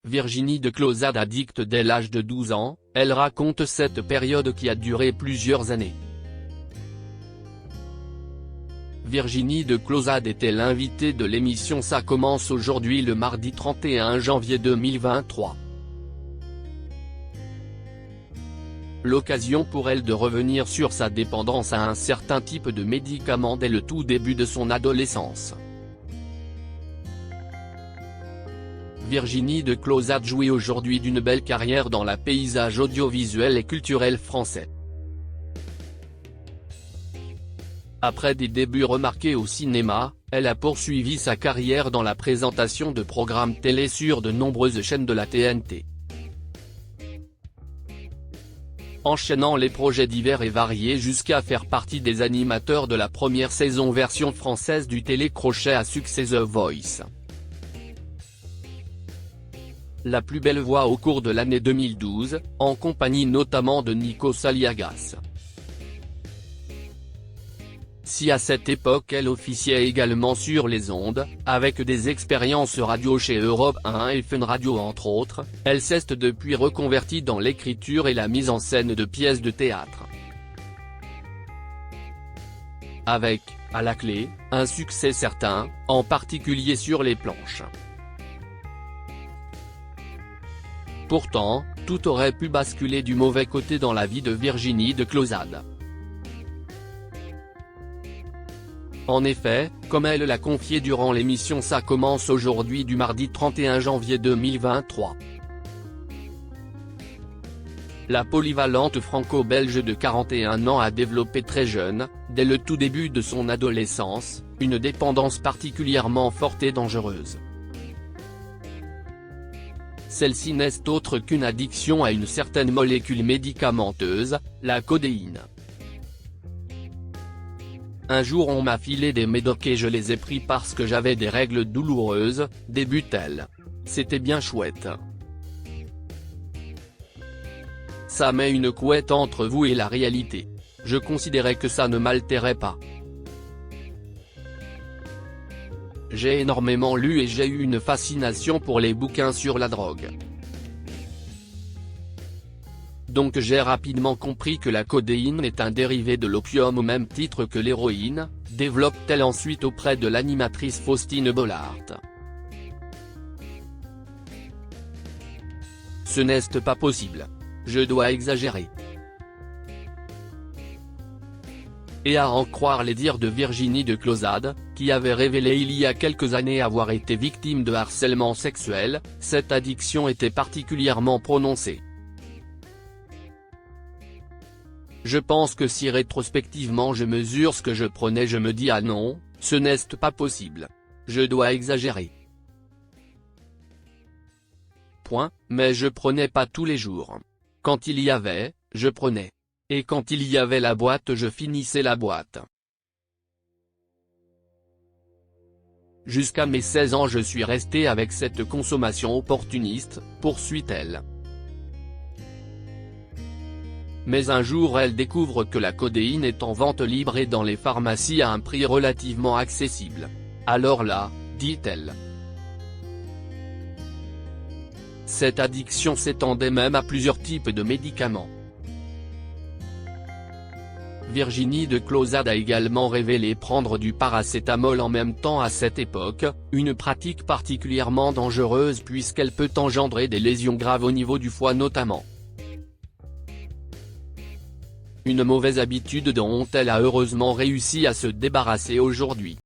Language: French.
Virginie de Clozade addicte dès l'âge de 12 ans, elle raconte cette période qui a duré plusieurs années. Virginie de Clozade était l'invitée de l'émission Ça commence aujourd'hui le mardi 31 janvier 2023. L'occasion pour elle de revenir sur sa dépendance à un certain type de médicament dès le tout début de son adolescence. Virginie de Clozade jouit aujourd'hui d'une belle carrière dans le paysage audiovisuel et culturel français. Après des débuts remarqués au cinéma, elle a poursuivi sa carrière dans la présentation de programmes télé sur de nombreuses chaînes de la TNT. Enchaînant les projets divers et variés jusqu'à faire partie des animateurs de la première saison version française du télécrochet à succès The Voice. La plus belle voix au cours de l'année 2012, en compagnie notamment de Nikos Aliagas. Si à cette époque elle officiait également sur les ondes, avec des expériences radio chez Europe 1 et Fun Radio entre autres, elle s'est depuis reconvertie dans l'écriture et la mise en scène de pièces de théâtre. Avec, à la clé, un succès certain, en particulier sur les planches. Pourtant, tout aurait pu basculer du mauvais côté dans la vie de Virginie de Clozade. En effet, comme elle l'a confié durant l'émission Ça commence aujourd'hui du mardi 31 janvier 2023. La polyvalente franco-belge de 41 ans a développé très jeune, dès le tout début de son adolescence, une dépendance particulièrement forte et dangereuse. Celle-ci n'est autre qu'une addiction à une certaine molécule médicamenteuse, la codéine. Un jour on m'a filé des médocs et je les ai pris parce que j'avais des règles douloureuses, débute-t-elle. C'était bien chouette. Ça met une couette entre vous et la réalité. Je considérais que ça ne m'altérait pas. J'ai énormément lu et j'ai eu une fascination pour les bouquins sur la drogue. Donc j'ai rapidement compris que la codéine est un dérivé de l'opium au même titre que l'héroïne, développe-t-elle ensuite auprès de l'animatrice Faustine Bollard. Ce n'est pas possible. Je dois exagérer. Et à en croire les dires de Virginie de Clozade, qui avait révélé il y a quelques années avoir été victime de harcèlement sexuel, cette addiction était particulièrement prononcée. Je pense que si rétrospectivement je mesure ce que je prenais, je me dis ah non, ce n'est pas possible. Je dois exagérer. Mais je prenais pas tous les jours. Quand il y avait, je prenais. Et quand il y avait la boîte, je finissais la boîte. Jusqu'à mes 16 ans je suis resté avec cette consommation opportuniste, poursuit-elle. Mais un jour elle découvre que la codéine est en vente libre et dans les pharmacies à un prix relativement accessible. Alors là, dit-elle. Cette addiction s'étendait même à plusieurs types de médicaments. Virginie de Clozade a également révélé prendre du paracétamol en même temps à cette époque, une pratique particulièrement dangereuse puisqu'elle peut engendrer des lésions graves au niveau du foie notamment. Une mauvaise habitude dont elle a heureusement réussi à se débarrasser aujourd'hui.